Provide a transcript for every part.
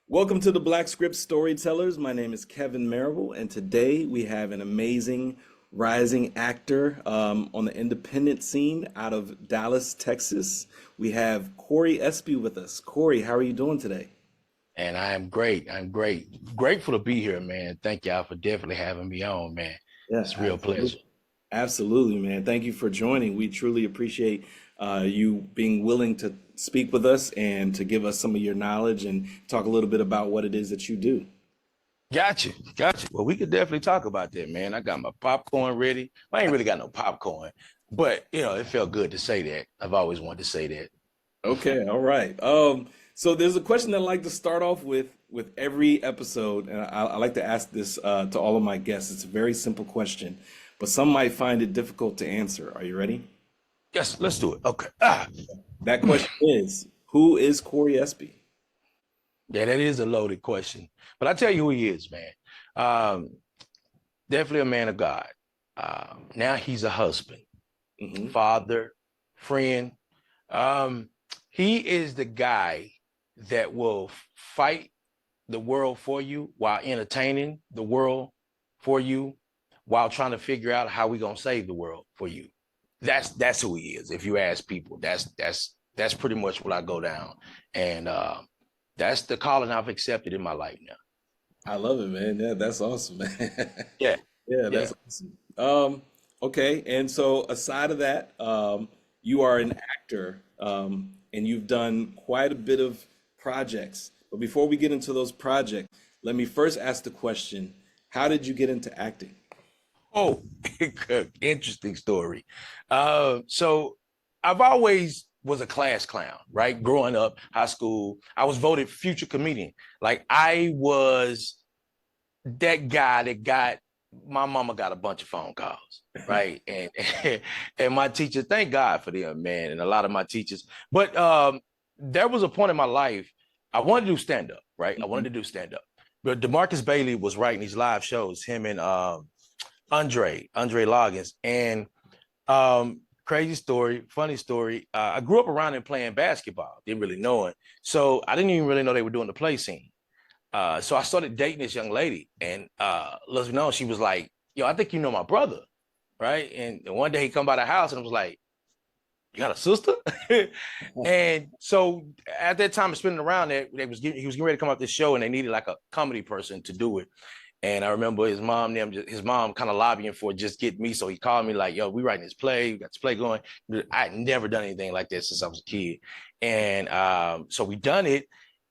Welcome to the Black Script Storytellers. My name is Kevin Marable, and today we have an amazing rising actor on the independent scene out of Dallas, Texas. We have Cory Espie with us. Cory, how are you doing today? And I am great. I'm great. Grateful to be here, man. Thank y'all for definitely having me on, man. Yeah, It's a real pleasure. absolutely. Absolutely, man. Thank you for joining. We truly appreciate you being willing to speak with us and to give us some of your knowledge and talk a little bit about what it is that you do. Gotcha. Gotcha. Well, we could definitely talk about that, man. I got my popcorn ready. I ain't really got no popcorn, but it felt good to say that. I've always wanted to say that. Okay, all right. So there's a question that I like to start off with every episode, and I like to ask this to all of my guests. It's a very simple question, but some might find it difficult to answer. Are you ready? Yes, let's do it. Okay. That question is, who is Cory Espie? Yeah, that is a loaded question. But I tell you who he is, man. Um, Definitely a man of God. Now he's a husband, Hmm. father, friend. Um, he is the guy that will fight the world for you while entertaining the world for you while trying to figure out how we're gonna save the world for you. That's who he is. If you ask people, that's pretty much what I go down. And that's the calling I've accepted in my life now. I love it, man. Yeah, that's awesome, man. Yeah, Yeah, yeah. that's awesome. Okay, and so aside of that, you are an actor, and you've done quite a bit of projects. But before we get into those projects, let me first ask the question, how did you get into acting? Oh, interesting story. So I've always was a class clown, right? Growing up, high school, I was voted future comedian. Like I was that guy that got my mama got a bunch of phone calls, right? And and my teacher, thank God for them, man, and a lot of my teachers. But there was a point in my life I wanted to do stand up, right? I wanted Mhm. to do stand up, but Demarcus Bailey was writing these live shows, him and Andre Loggins, and crazy story, funny story. I grew up around him playing basketball, didn't really know it, so I didn't even really know they were doing the play scene. So I started dating this young lady, and let's be known, she was like, "Yo, I think you know my brother, right?" And one day he come by the house and was like, "You got a sister?" And so at that time, spending around there, he was getting ready to come up this show, and they needed like a comedy person to do it. And I remember his mom kind of lobbying for just get me. So he called me like, "Yo, we writing this play. We got this play going." I had never done anything like this since I was a kid, and so we done it,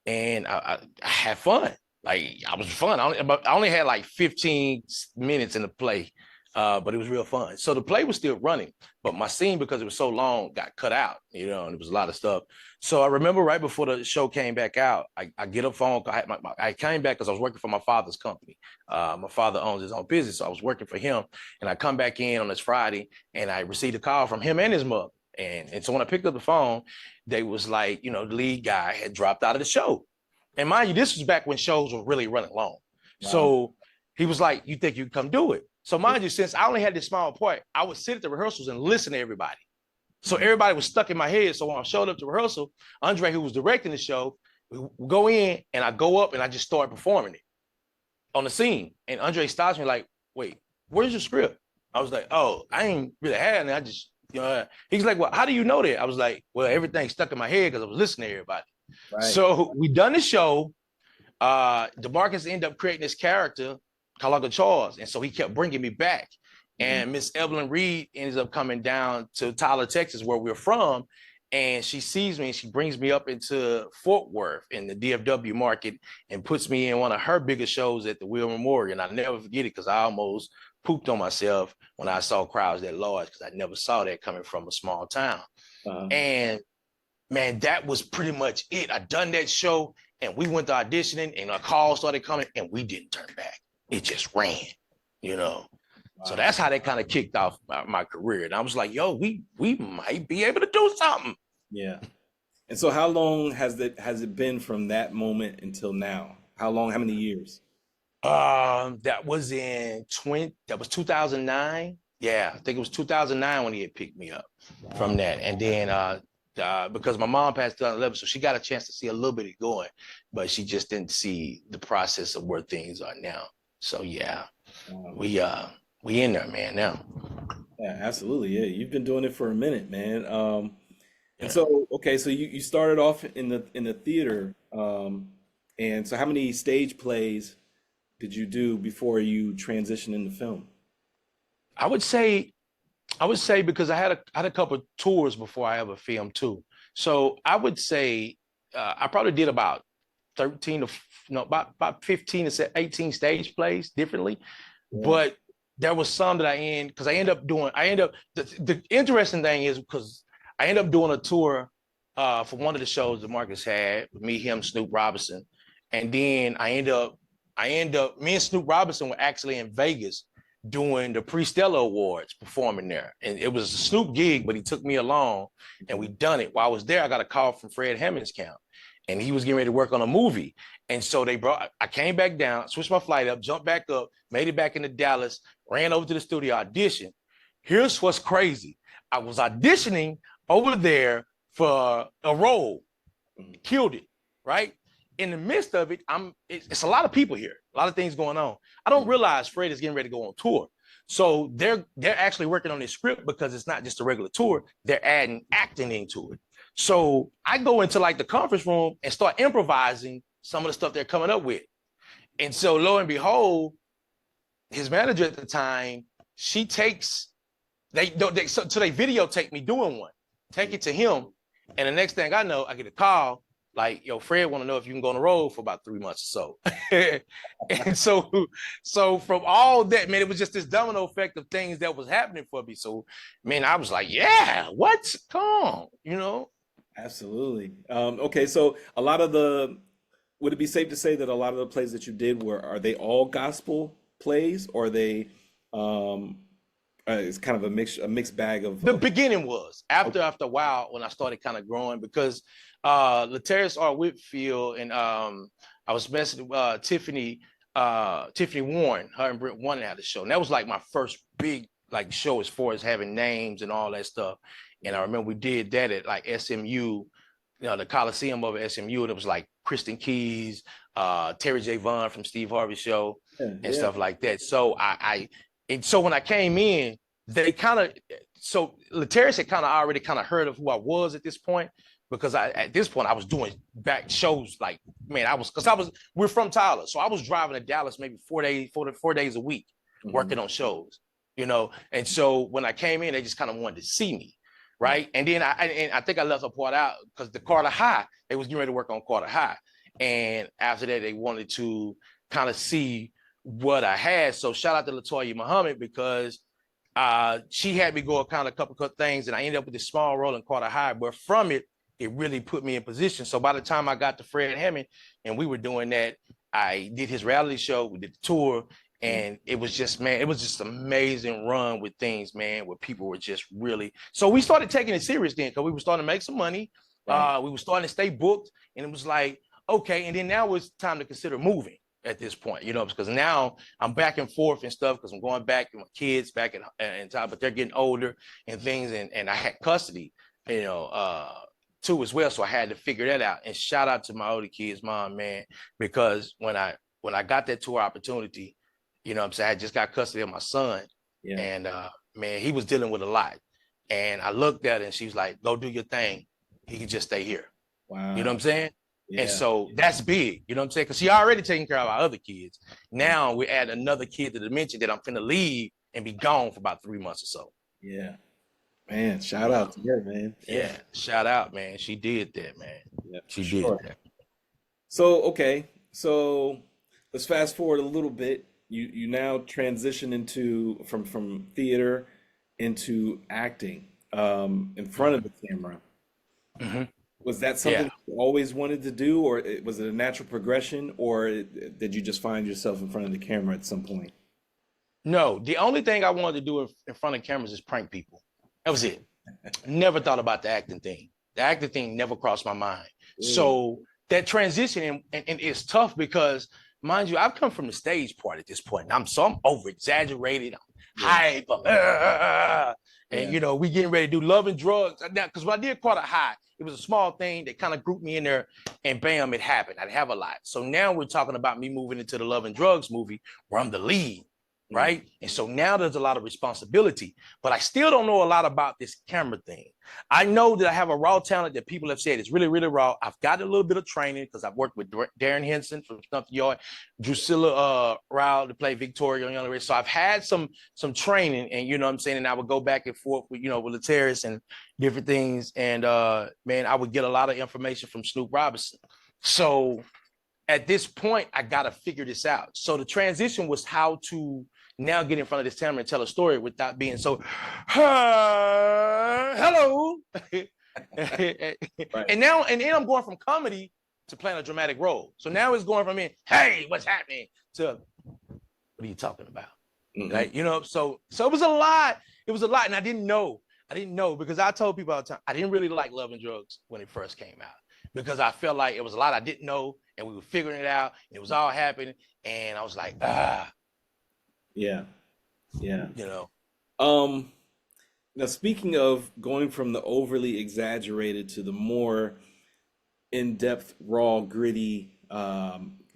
and I had fun. Like I was fun. I only had like 15 minutes in the play, but it was real fun. So the play was still running, but my scene, because it was so long, got cut out. And it was a lot of stuff. So I remember right before the show came back out, I get a phone call. I came back because I was working for my father's company. My father owns his own business, so I was working for him. And I come back in on this Friday, and I received a call from him and his mother. And so when I picked up the phone, they was like, the lead guy had dropped out of the show. And mind you, this was back when shows were really running long. Wow. So he was like, "You think you can come do it?" So mind you, since I only had this small part, I would sit at the rehearsals and listen to everybody. So Mhm. everybody was stuck in my head. So when I showed up to rehearsal, Andre, who was directing the show, we go in and I go up and I just start performing it on the scene. And Andre stops me like, "Wait, where's your script?" I was like, "Oh, I ain't really had it. I just, he's like, "Well, how do you know that?" I was like, "Well, everything stuck in my head because I was listening to everybody." Right. So we done the show. DeMarcus ended up creating this character called Uncle Charles. And so he kept bringing me back. Mhm. And Miss Evelyn Reed ends up coming down to Tyler, Texas, where we're from. And she sees me and she brings me up into Fort Worth in the DFW market and puts me in one of her biggest shows at the Will Memorial. And I never forget it because I almost pooped on myself when I saw crowds that large because I never saw that coming from a small town. Uh, And man, that was pretty much it. I done that show and we went to auditioning and a call started coming and we didn't turn back. It just ran, you know. So wow. that's how that kind of kicked off my career. And I was like, yo, we might be able to do something. Yeah. And so how long has it been from that moment until now? How long, how many years? That was in 2009. Yeah, I think it was 2009 when he had picked me up from Wow. that. And then because my mom passed 2011, so she got a chance to see a little bit of going, but she just didn't see the process of where things are now. So yeah, Um, we in there, man. Now, yeah, absolutely. Yeah, you've been doing it for a minute, man. And yeah. so, okay, so you started off in the theater, and so how many stage plays did you do before you transitioned into film? I would say I would say because I had a couple of tours before I ever filmed too. So I would say I probably did about 13 to no about 15 to 18 stage plays differently. Yeah. But there was some that I end up the interesting thing is because I ended up doing a tour for one of the shows that Marcus had with me, him, Snoop Robinson. And then me and Snoop Robinson were actually in Vegas doing the Pre-Stella Awards performing there. And it was a Snoop gig, but he took me along and we done it. While I was there, I got a call from Fred Hammond's camp and he was getting ready to work on a movie. And so I came back down, switched my flight up, jumped back up, made it back into Dallas, ran over to the studio, auditioned. Here's what's crazy. I was auditioning over there for a role, killed it, right? In the midst of it, it's a lot of people here, a lot of things going on. I don't realize Fred is getting ready to go on tour. So they're actually working on this script because it's not just a regular tour, they're adding acting into it. So I go into like the conference room and start improvising some of the stuff they're coming up with. And so lo and behold, his manager at the time, she takes so they videotape me doing one, take it to him, and the next thing I know, I get a call like, "Yo, Fred, want to know if you can go on the road for about 3 months or so." And so from all that, man, it was just this domino effect of things that was happening for me. So, man, I was like, "Yeah, what? Come on, you know." Absolutely. Okay, so a lot of would it be safe to say that a lot of the plays that you did are they all gospel plays, or are they, it's kind of a mixed bag The of beginning was okay, after a while when I started kind of growing because Latarius R. Whitfield and I was messing with Tiffany Warren, her and Brent Warren had a show. And that was like my first big like show as far as having names and all that stuff. And I remember we did that at like SMU, the Coliseum over at SMU, and it was like Kristen Keys, Terry J. Vaughn from Steve Harvey's show yeah, and yeah, stuff like that. So and so when I came in, they kind of so Latarius had kind of already kind of heard of who I was at this point because at this point I was doing back shows like, man, we're from Tyler, so I was driving to Dallas maybe 4 days a week hmm, working on shows. And so when I came in, they just kind of wanted to see me, right, right? And then I think I left a part out because the Carter High, they was getting ready to work on Carter High, and after that they wanted to kind of see what I had. So shout out to Latoya Muhammad because she had me go kind of a couple of things, and I ended up with this small role in Carter High. But from it, it really put me in position. So by the time I got to Fred Hammond and we were doing that, I did his reality show, we did the tour, yeah, and it was just, man, it was just an amazing run with things, man, where people were just really. So we started taking it serious then because we were starting to make some money. right, We were starting to stay booked, and it was like, okay. And then now it's time to consider moving at this point, because now I'm back and forth and stuff because I'm going back to my kids back in time, but they're getting older and things, and I had custody, too as well. So I had to figure that out. And shout out to my older kids' mom, man, because when I got that tour opportunity, I'm saying I just got custody of my son, yeah, and man, he was dealing with a lot. And I looked at her and she was like, "Go do your thing. He can just stay here." You know what wow, I'm saying? And yeah, so that's big, you know what I'm saying? Because she already taking care of our other kids. yeah, Now we add another kid to the dimension that I'm finna leave and be gone for about 3 months or so. yeah, man, shout Yeah. out to her, man, yeah, Yeah. Shout out, man. She did that, man. yeah, for She did sure. that. So, okay, so let's fast forward a little bit. You now transition into from theater into acting in front of Mm-hmm. the camera. Mm-hmm. Was that Yeah. something you always wanted to do, or was it a natural progression, or did you just find yourself in front of the camera at some point? No, the only thing I wanted to do in front of cameras is prank people. That was it. Never thought about the acting thing. The acting thing never crossed my mind. Really? So that transition and it's tough because mind you, I've come from the stage part at this point. I'm over exaggerated, I'm Yeah. hype, and Yeah. you know, we getting ready to do Love and Drugs. Now, because when I did Quarter High, it was a small thing that kind of grouped me in there, and bam, it happened. I'd have a lot. So now we're talking about me moving into the Love and Drugs movie where I'm the lead. Mm. Right. And so now there's a lot of responsibility, but I still don't know a lot about this camera thing. I know that I have a raw talent that people have said is really, really raw. I've got a little bit of training because I've worked with Darren Henson from Stuff Yard, Drusilla Rao to play Victoria on Young Race. So I've had some training, and you know what I'm saying, and I would go back and forth with, you know, with Lateris and different things. And man, I would get a lot of information from Snoop Robinson. So at this point, I got to figure this out. So the transition was how to now get in front of this camera and tell a story without being so, hello. Right. And now, and then I'm going from comedy to playing a dramatic role. So now it's going from me, hey, what's happening, to what are you talking about? Mhm. Right? You know, so it was a lot. It was a lot. And I didn't know because I told people all the time, I didn't really like Love and Drugs when it first came out because I felt like it was a lot I didn't know, and we were figuring it out, and it was all happening. And I was like, Yeah. Yeah. you know. Now speaking of going from the overly exaggerated to the more in-depth, raw, gritty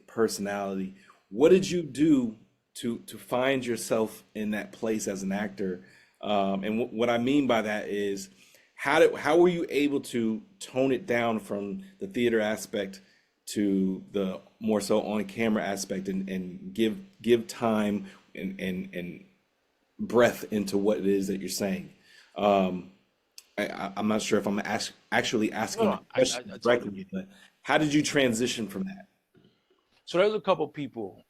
personality, what did you do to find yourself in that place as an actor? And what I mean by that is, how were you able to tone it down from the theater aspect to the more so on camera aspect, and give time and breath into what it is that you're saying? Um, I'm not sure if I'm actually No, asking the no, question I totally directly, get it. but how did you transition from that? So there's a couple people.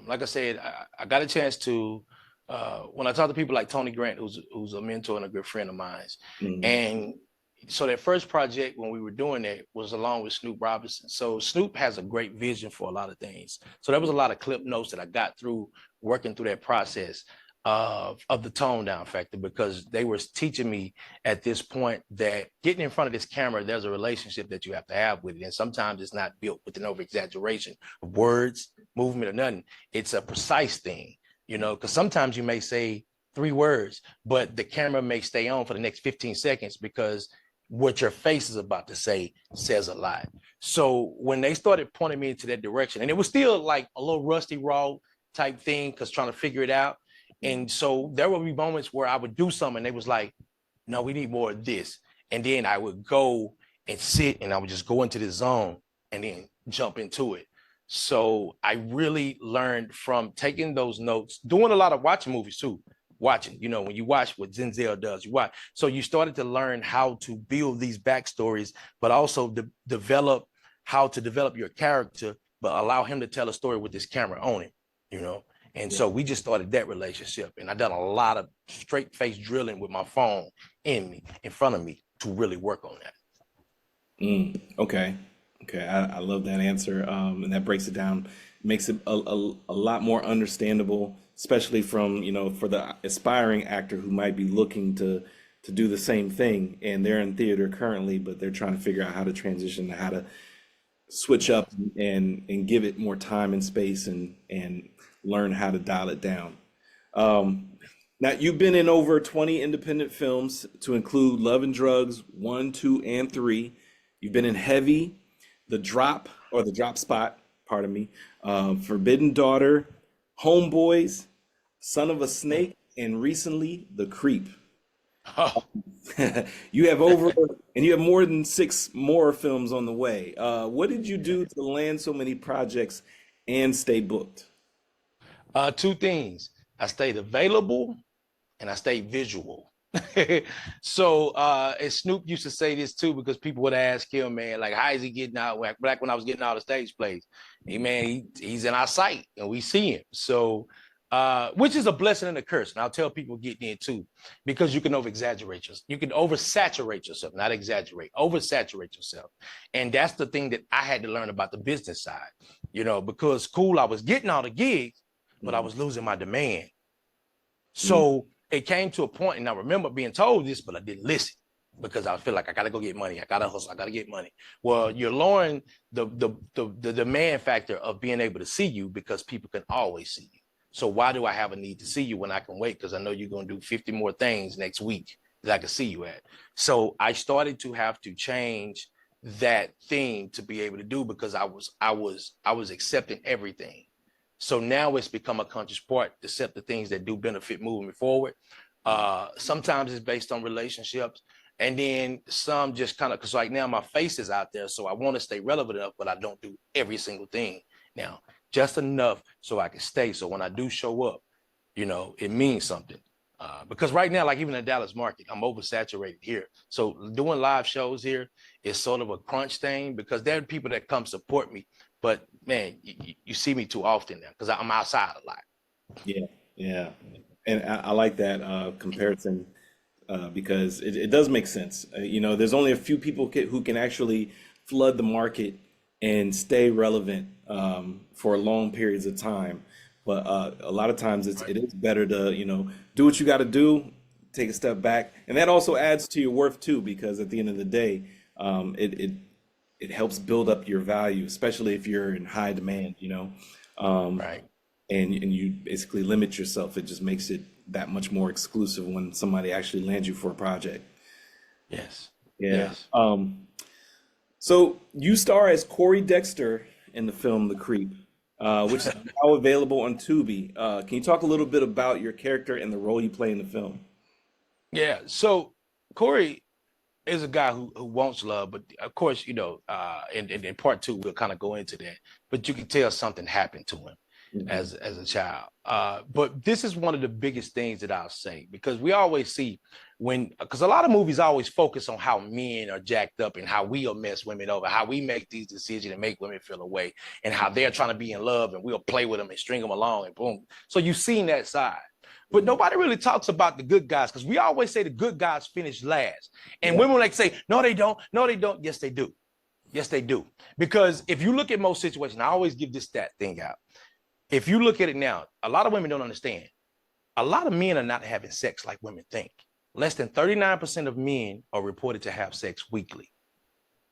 Like I said, I got a chance to when I talk to people like Tony Grant, who's a mentor and a good friend of mine, Mm, and so that first project when we were doing that was along with Snoop Robinson. So Snoop has a great vision for a lot of things. So there was a lot of clip notes that I got through working through that process of the tone down factor, because they were teaching me at this point that getting in front of this camera, there's a relationship that you have to have with it. And sometimes it's not built with an over exaggeration of words, movement, or nothing. It's a precise thing, you know, because sometimes you may say 3 words, but the camera may stay on for the next 15 seconds because what your face is about to say says a lot. So when they started pointing me into that direction, and it was still like a little rusty, raw type thing, because trying to figure it out. And so there would be moments where I would do something and they was like, no, we need more of this. And then I would go and sit and I would just go into the zone and then jump into it. So I really learned from taking those notes, doing a lot of watching movies too. Watching, you know, when you watch what Denzel does, you watch. So you started to learn how to build these backstories, but also develop how to develop your character, but allow him to tell a story with this camera on him, you know. And yeah. so we just started that relationship. And I done a lot of straight face drilling with my phone in front of me to really work on that. Okay. Okay. I love that answer. And that breaks it down, makes it a lot more understandable, especially from, for the aspiring actor who might be looking to do the same thing, and they're in theater currently, but they're trying to figure out how to transition, how to switch up and give it more time and space, and learn how to dial it down. Um, Now, you've been in over 20 independent films, to include Love and Drugs 1, 2, and 3. You've been in Heavy, The Drop Spot, pardon me, Forbidden Daughter, Homeboys, Son of a Snake, and recently, The Creep. Oh, You have and you have more than 6 more films on the way. What did you do to land so many projects and stay booked? 2 things. I stayed available and I stayed visual. So and Snoop used to say this too, because people would ask him, man, like, how is he getting out? Back when I was getting out of stage plays, he's in our sight and we see him. So which is a blessing and a curse. And I'll tell people getting in too, because you can over exaggerate yourself. You can oversaturate yourself, not exaggerate, oversaturate yourself. And that's the thing that I had to learn about the business side, because cool, I was getting all the gigs, but I Mm, was losing my demand. mm, So it came to a point, and I remember being told this, but I didn't listen. because I feel like I gotta go get money. I gotta hustle. I gotta get money. Well, you're lowering the demand factor of being able to see you because people can always see you. So why do I have a need to see you when I can wait? Because I know you're gonna do 50 more things next week that I can see you at. So I started to have to change that thing to be able to do because I was accepting everything. So now it's become a conscious part to accept the things that do benefit moving forward. Sometimes it's based on relationships. And then some just kind of, because right now my face is out there. So I want to stay relevant enough, but I don't do every single thing now, just enough so I can stay. So when I do show up, it means something. Because right now, like even in the Dallas market, I'm oversaturated here. So doing live shows here is sort of a crunch thing because there are people that come support me. But man, you see me too often now because I'm outside a lot. Yeah, yeah. And I like that comparison because it does make sense. There's only a few people who can actually flood the market and stay relevant for long periods of time. But a lot of times it is better to, do what you got to do, take a step back. And that also adds to your worth too, because at the end of the day, it helps build up your value, especially if you're in high demand. Um, Right. and you basically limit yourself. It just makes it that much more exclusive when somebody actually lands you for a project. Yes. Yeah. Yes. So you star as Corey Dexter in the film The Creep, which is now available on Tubi. Can you talk a little bit about your character and the role you play in the film? Yeah. So Corey is a guy who wants love, but of course, in part two, we'll kind of go into that. But you can tell something happened to him Mhm. as a child. But this is one of the biggest things that I'll say because we always see because a lot of movies always focus on how men are jacked up and how we'll mess women over, how we make these decisions and make women feel away, and how they're trying to be in love and we'll play with them and string them along and boom. So you've seen that side. But nobody really talks about the good guys because we always say the good guys finish last. And Yeah. women like say, no, they don't. No, they don't. Yes, they do. Yes, they do. Because if you look at most situations, I always give this stat thing out. If you look at it now, a lot of women don't understand. A lot of men are not having sex like women think. Less than 39% of men are reported to have sex weekly,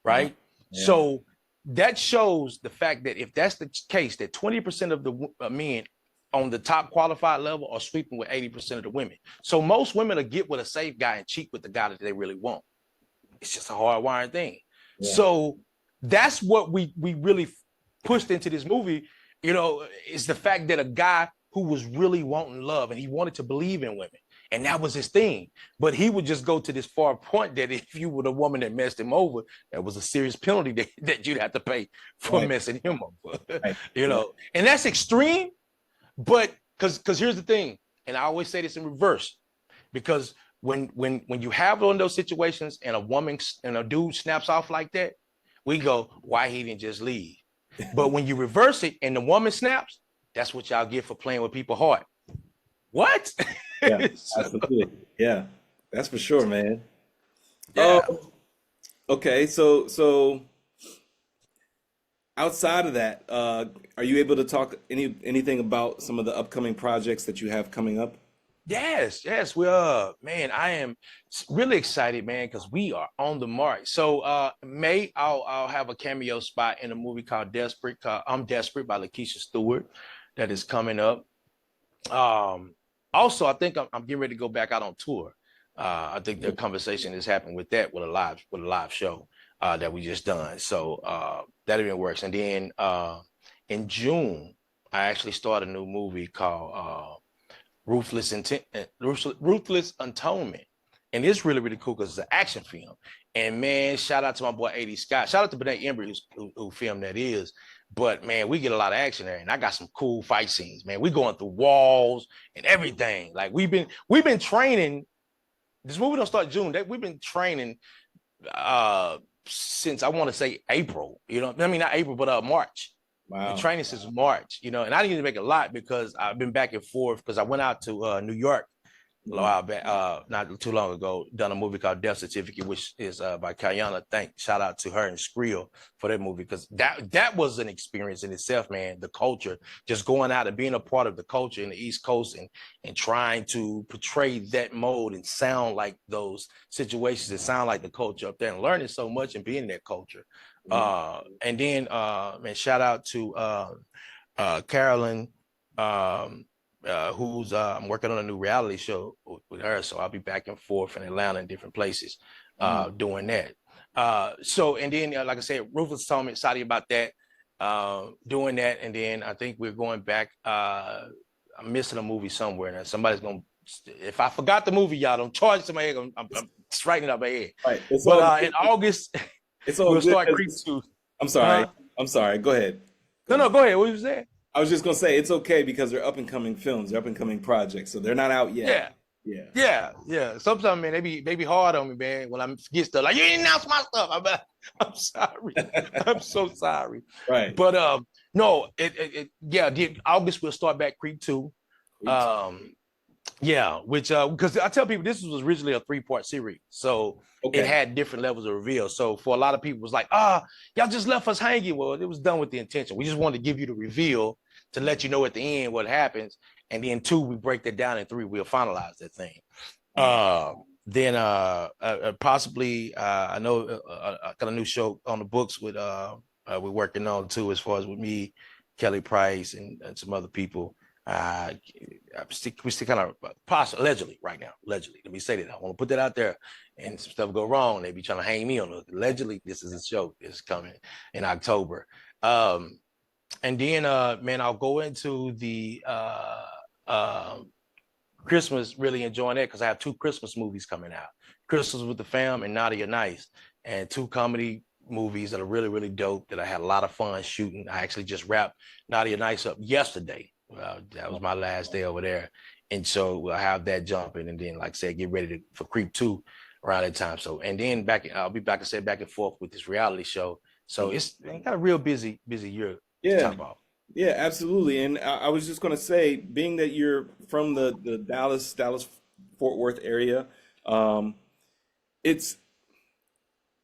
Wow. right? Yeah. So that shows the fact that if that's the case, that 20% of the men on the top qualified level are sweeping with 80% of the women. So most women will get with a safe guy and cheat with the guy that they really want. It's just a hardwired thing. Yeah. So that's what we really pushed into this movie, is the fact that a guy who was really wanting love and he wanted to believe in women. And that was his thing. But he would just go to this far point that if you were the woman that messed him over, that was a serious penalty that you'd have to pay for Right. messing him over. Right. Right. And that's extreme, but because here's the thing, and I always say this in reverse, because when you have one of those situations and a woman and a dude snaps off like that, we go, why he didn't just leave? But when you reverse it and the woman snaps, that's what y'all get for playing with people's heart. What? Yeah. So, Absolutely. Yeah. That's for sure, man. Oh, yeah. okay. So outside of that, are you able to talk anything about some of the upcoming projects that you have coming up? Yes, we are. Man, I am really excited, man, because we are on the mark. So May, I'll have a cameo spot in a movie called Desperate, called I'm Desperate by Lakeisha Stewart that is coming up. Um, Also, I think I'm getting ready to go back out on tour. I think the conversation has happened with that with a live show that we just done. So that even works. And then in June, I actually start a new movie called Ruthless Intent, Ruthless Atonement, and it's really cool because it's an action film. And man, shout out to my boy 80 Scott. Shout out to Benet Embry who filmed that is. But man, we get a lot of action there, and I got some cool fight scenes. Man, we going through walls and everything. Like we've been training. This movie don't start June. We've been training since I want to say April. I mean not April, but March. Been Wow. training since March, and I didn't even make a lot because I've been back and forth because I went out to New York a Mhm. while back, not too long ago, done a movie called Death Certificate, which is by Kayana. Shout out to her and Skrill for that movie, because that was an experience in itself, man. The culture, just going out and being a part of the culture in the East Coast, and trying to portray that mode and sound like those situations and sound like the culture up there, and learning so much and being in that culture. Mhm. And then, man, shout out to Carolyn, who's I'm working on a new reality show with her, so I'll be back and forth in Atlanta and different places Mhm. doing that. So, and then, like I said, Rufus told me excited about that, doing that, and then I think we're going back. I'm missing a movie somewhere, and somebody's gonna. If I forgot the movie, y'all don't charge somebody. I'm straightening up my head. Right. It's But all in good. August, It's all we'll good start 'cause Creep 2. I'm sorry. Huh? I'm sorry. Go ahead. Go No, ahead. no, go ahead. What you saying? I was just gonna say it's okay because they're up and coming films, they're up and coming projects, so they're not out yet. Yeah. Yeah. Yeah. Sometimes, man, they be hard on me, man. When I get stuff like, you didn't announce my stuff. I'm sorry. I'm so sorry. Right. But no, yeah, August we'll start back Creep 2. Creep. Um, yeah, which because I tell people this was originally a 3-part series, so it Okay. had different levels of reveal. So for a lot of people, it was like, y'all just left us hanging. Well, it was done with the intention. We just wanted to give you the reveal to let you know at the end what happens, and then 2, we break that down, and 3, we'll finalize that thing. Right. Then possibly I know I got a new show on the books with we're working on too, as far as with me, Kelly Price, and some other people. We still kind of allegedly right now. Allegedly, let me say that. I want to put that out there. And some stuff go wrong, they be trying to hang me on it. Allegedly, this is a show that's coming in October. And then, man, I'll go into the Christmas, really enjoying that because I have 2 Christmas movies coming out: Christmas with the Fam and Naughty or Nice, and 2 comedy movies that are really, really dope that I had a lot of fun shooting. I actually just wrapped Naughty or Nice up yesterday. That was my last day over there. And so we'll have that jumping, and then, like I said, get ready for Creep 2 around that time. So, and then I'll be back, I said, back and forth with this reality show. So it's got a real busy year to Yeah. top off. Yeah, absolutely. And I was just going to say, being that you're from the Dallas Fort Worth area, um, it's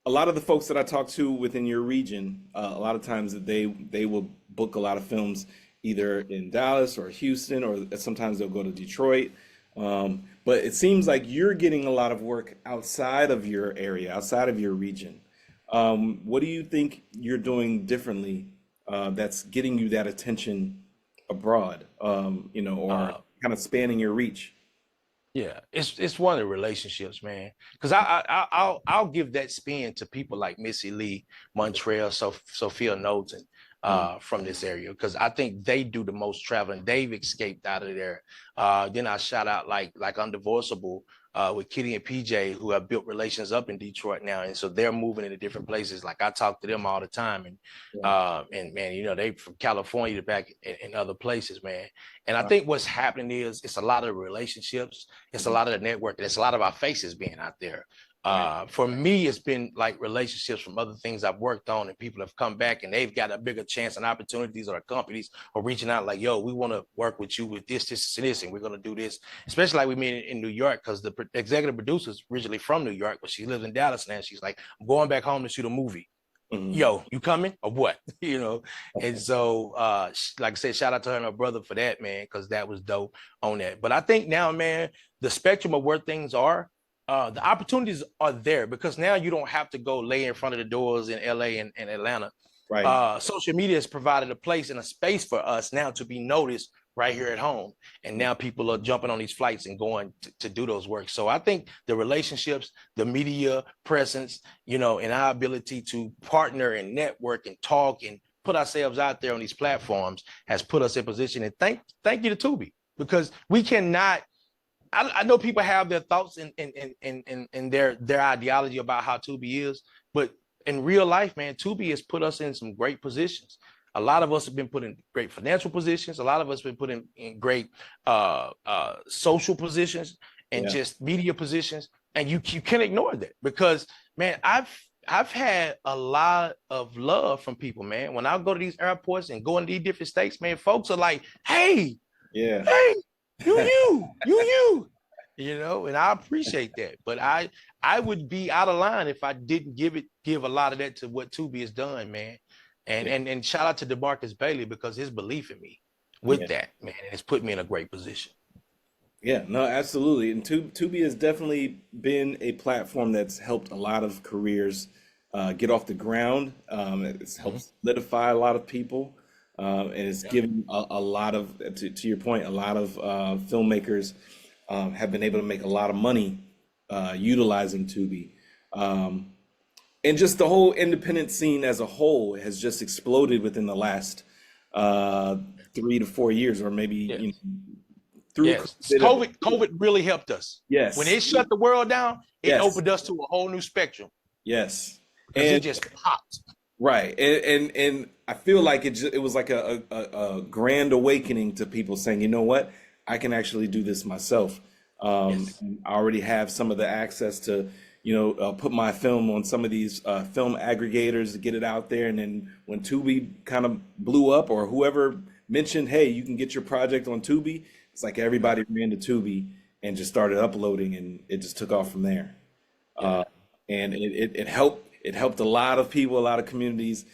a lot of the folks that I talk to within your region. A lot of times that they will book a lot of films either in Dallas or Houston, or sometimes they'll go to Detroit. But it seems like you're getting a lot of work outside of your area, outside of your region. What do you think you're doing differently that's getting you that attention abroad, or Uh, kind of spanning your reach? Yeah, it's one of the relationships, man. Because I'll give that spin to people like Missy Lee, Montreal, Sophia Knowlton, Mm, from this area, because I think they do the most traveling. They've escaped out of there. Then I shout out like Undivorceable, with Kitty and PJ, who have built relations up in Detroit now, and so they're moving into different places. Like I talk to them all the time, right. and man, they from California to back in other places, man. And I Right. think what's happening is it's a lot of relationships, it's a lot of the network, and it's a lot of our faces being out there. Right. For me, it's been like relationships from other things I've worked on, and people have come back and they've got a bigger chance and opportunities, or companies are reaching out like, yo, we want to work with you with this, and we're going to do this. Especially like we mean in New York, because the executive producer is originally from New York, but she lives in Dallas now. She's like, I'm going back home to shoot a movie. Mhm. Yo, you coming or what? And so like I said, shout out to her and her brother for that, man, because that was dope on that. But I think now, man, the spectrum of where things are, the opportunities are there, because now you don't have to go lay in front of the doors in LA and Atlanta. Right. Social media has provided a place and a space for us now to be noticed right here at home. And now people are jumping on these flights and going to do those work. So I think the relationships, the media presence, and our ability to partner and network and talk and put ourselves out there on these platforms has put us in position. And thank you to Tubi, because we cannot. I know people have their thoughts and their ideology about how Tubi is, but in real life, man, Tubi has put us in some great positions. A lot of us have been put in great financial positions. A lot of us have been put in great social positions and Yeah. just media positions. And you can't ignore that, because, man, I've had a lot of love from people, man. When I go to these airports and go into these different states, man, folks are like, hey, Yeah. hey, you. And I appreciate that. But I would be out of line if I didn't give a lot of that to what Tubi has done, man. And Yeah, and shout out to DeMarcus Bailey because his belief in me with yeah, that, man, and it's put me in a great position. yeah. No, absolutely. And Tubi has definitely been a platform that's helped a lot of careers get off the ground. It's Mhm. helped solidify a lot of people, and it's Yeah. given a lot of, to your point, a lot of filmmakers have been able to make a lot of money utilizing Tubi. Um, and just the whole independent scene as a whole has just exploded within the last uh, 3 to 4 years, or maybe Yes. through Yes. COVID. COVID really helped us. When Yes, it shut the world down, it yes, opened us to a whole new spectrum yes, because it and just popped. right, and I feel like it was like a grand awakening to people saying, you know what, I can actually do this myself. Yes. And I already have some of the access to, put my film on some of these film aggregators to get it out there. And then when Tubi kind of blew up, or whoever mentioned, hey, you can get your project on Tubi, it's like everybody ran to Tubi and just started uploading, and it just took off from there. Yeah. And it helped a lot of people, a lot of communities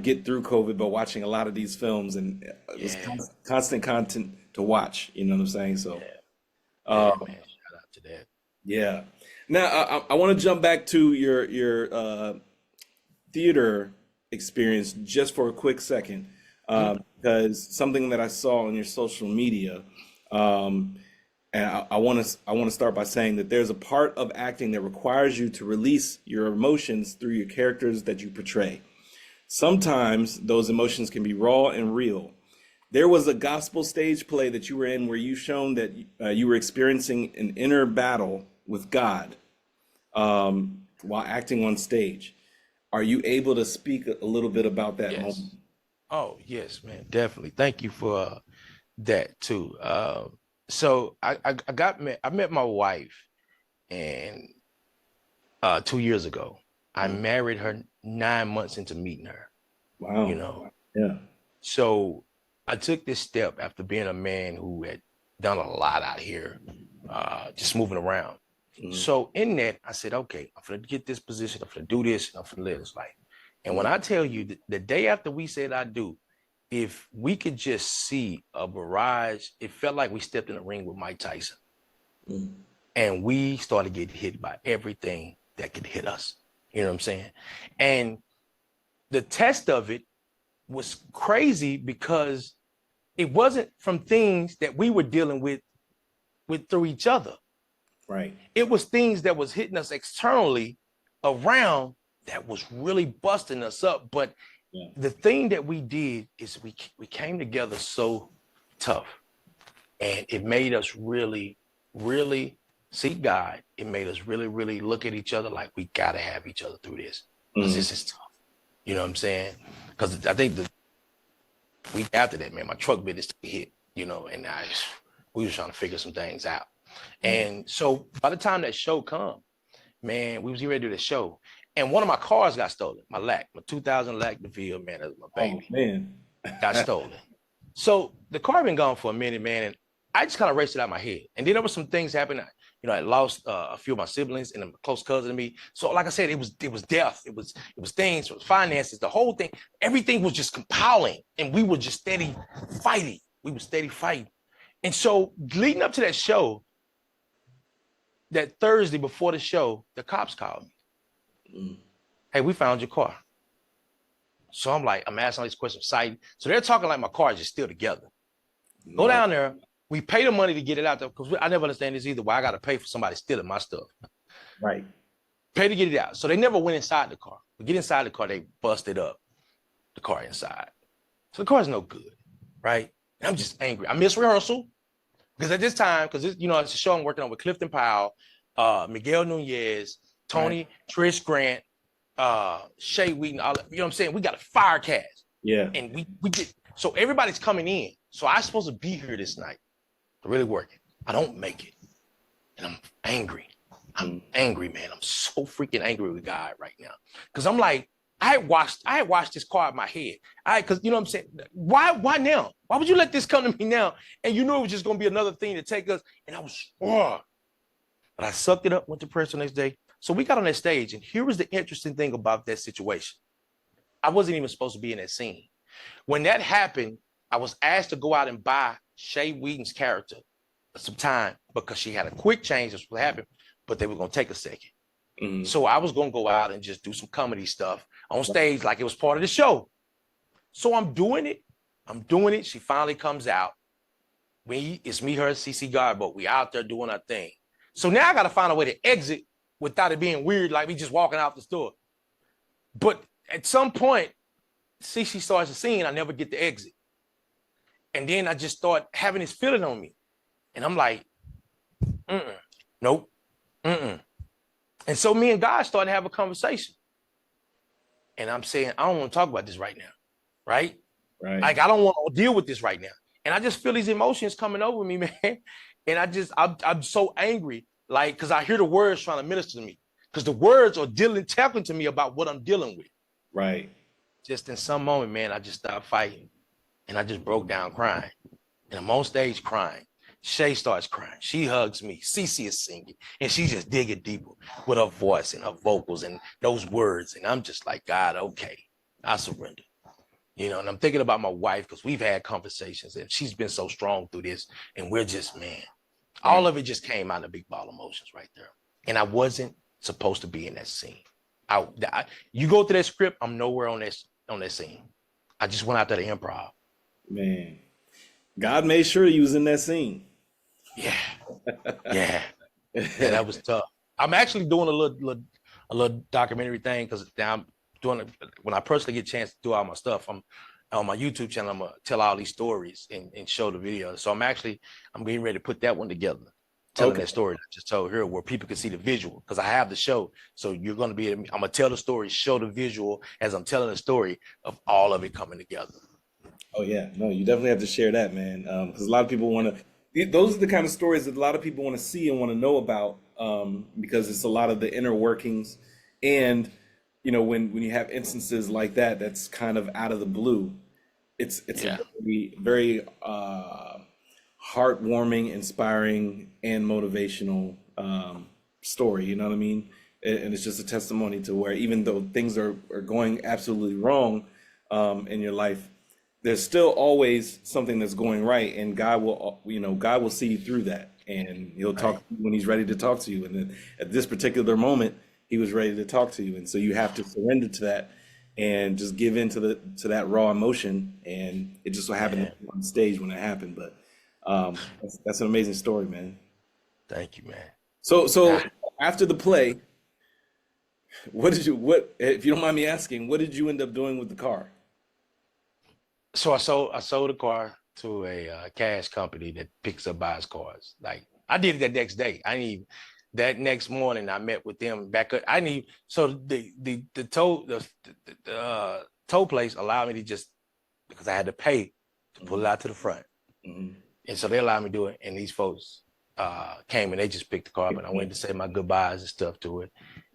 get through COVID by watching a lot of these films, and it was Yeah. constant content to watch. You know what I'm saying? So, Yeah. uh, Yeah, man. Shout out to that. yeah. Now I want to jump back to your theater experience just for a quick second, Mhm. because something that I saw on your social media. Um, And I want to start by saying that there's a part of acting that requires you to release your emotions through your characters that you portray. Sometimes those emotions can be raw and real. There was a gospel stage play that you were in where you shown that you were experiencing an inner battle with God while acting on stage. Are you able to speak a little bit about that moment? Yes. Oh, yes, man. Definitely. Thank you for that too. So I met my wife and 2 years ago. I Mm. married her 9 months into meeting her, you Wow. know. Yeah. So I took this step after being a man who had done a lot out here, just moving around. Mm, So in that, I said, okay, I'm gonna get this position, I'm gonna do this, and I'm gonna live this life. And when mm, I tell you the day after we said I do, if we could just see a barrage, it felt like we stepped in a ring with Mike Tyson. mm, And we started getting hit by everything that could hit us. You know what I'm saying? And the test of it was crazy because it wasn't from things that we were dealing with through each other. right. It was things that was hitting us externally around that was really busting us up. But Yeah. the thing that we did is we came together so tough, and it made us really, really seek God. It made us really, really look at each other like we gotta have each other through this because Mm, this is tough. You know what I'm saying? Because I think the week after that, man, my truck business took a hit. And we was trying to figure some things out. right. And so by the time that show come, man, we was getting ready to do the show, and one of my cars got stolen. My 2000 Lac DeVille, man, that was my Oh baby, man. got stolen. So the car been gone for a minute, man, and I just kind of raced it out of my head. And then there was some things happening. I lost a few of my siblings and a close cousin to me. So, like I said, it was death. It was things. It was finances. The whole thing. Everything was just compiling, and we were just steady fighting. We were steady fighting. And so, leading up to that show, that Thursday before the show, the cops called me. Mm, Hey, we found your car. So I'm asking all these questions. So they're talking like my car is just still together. Go no. down there. We pay the money to get it out there because I never understand this either. Why I got to pay for somebody stealing my stuff? Right. Pay to get it out. So they never went inside the car. We get inside the car, they busted up the car inside. So the car is no good, right? And I'm just angry. I missed rehearsal because at this time, because it's a show I'm working on with Clifton Powell, Miguel Nunez, Right. Tony, Trish Grant, Shay Wheaton. You know what I'm saying? We got a fire cast, Yeah. and we get so everybody's coming in. So I'm supposed to be here this night. Really working. I don't make it. And I'm angry. I'm Mm, angry, man. I'm so freaking angry with God right now. Because I'm like, I had washed this car out of my head. Because you know what I'm saying? Why now? Why would you let this come to me now? And you knew it was just gonna be another thing to take us. And I was, but I sucked it up, went to press the next day. So we got on that stage, and here was the interesting thing about that situation. I wasn't even supposed to be in that scene. When that happened, I was asked to go out and buy Shay Wheaton's character some time because she had a quick change. That's what happened, but they were going to take a second. Mm-hmm. So I was going to go out and just do some comedy stuff on stage like it was part of the show. So I'm doing it. I'm doing it. She finally comes out. It's me, her, CC Garbo. We out there doing our thing. So now I got to find a way to exit without it being weird, like we just walking out the store. But at some point, CC starts the scene. I never get the exit. And then I just start having this feeling on me. And I'm like, nope. And so me and God started to have a conversation. And I'm saying, I don't want to talk about this right now. Right? Like, I don't want to deal with this right now. And I just feel these emotions coming over me, man. And I'm so angry, like, because I hear the words trying to minister to me. Because the words are talking to me about what I'm dealing with. Right. Just in some moment, man, I just stopped fighting. And I just broke down crying. And I'm on stage crying. Shay starts crying. She hugs me. Cece is singing. And she's just digging deeper with her voice and her vocals and those words. And I'm just like, God, okay, I surrender. You know, and I'm thinking about my wife because we've had conversations and she's been so strong through this. And we're just, man, all of it just came out of big ball emotions right there. And I wasn't supposed to be in that scene. You go through that script, I'm nowhere on that scene. I just went out there to improv. Man, God made sure you was in that scene. Yeah. Yeah, that was tough. I'm actually doing a little documentary thing because I'm doing it when I personally get a chance to do all my stuff. I'm on my YouTube channel. I'm gonna tell all these stories and show the video. So I'm getting ready to put that one together, telling that story that I just told here, where people can see the visual because I have the show. So you're gonna I'm gonna tell the story, show the visual as I'm telling the story of all of it coming together. Oh yeah, no, you definitely have to share that, man. Because a lot of people want to. Those are the kind of stories that a lot of people want to see and want to know about. Because it's a lot of the inner workings, and you know, when you have instances like that, that's kind of out of the blue. It's a very heartwarming, inspiring, and motivational story. You know what I mean? And it's just a testimony to where even though things are going absolutely wrong in your life, there's still always something that's going right, and God will see you through that, and He'll talk when He's ready to talk to you. And then at this particular moment, He was ready to talk to you, and so you have to surrender to that and just give in to that raw emotion. And it just so happened on stage when it happened, but that's an amazing story, man. Thank you, man. So after the play, what if you don't mind me asking, what did you end up doing with the car? So I sold a car to a cash company that picks up buys cars. Like I did it that next day. That next morning I met with them back up. The tow place allowed me to just, because I had to pay to pull it out to the front. Mm-hmm. And so they allowed me to do it. And these folks came and they just picked the car up, and I went to say my goodbyes and stuff to it.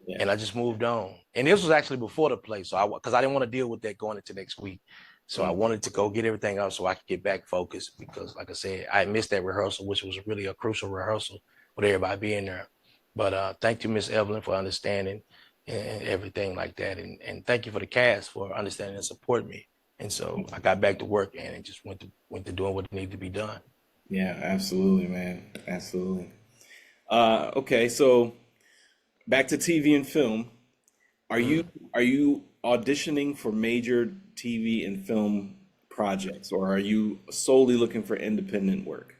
Yeah. And I just moved on. And this was actually before the play. So because I didn't want to deal with that going into next week. So I wanted to go get everything out so I could get back focused, because like I said, I missed that rehearsal, which was really a crucial rehearsal with everybody being there. But thank you, Miss Evelyn, for understanding and everything like that. And thank you for the cast for understanding and supporting me. And so I got back to work and just went to doing what needed to be done. Yeah, absolutely, man. Absolutely. Okay, so back to TV and film. Are you auditioning for major TV and film projects, or are you solely looking for independent work?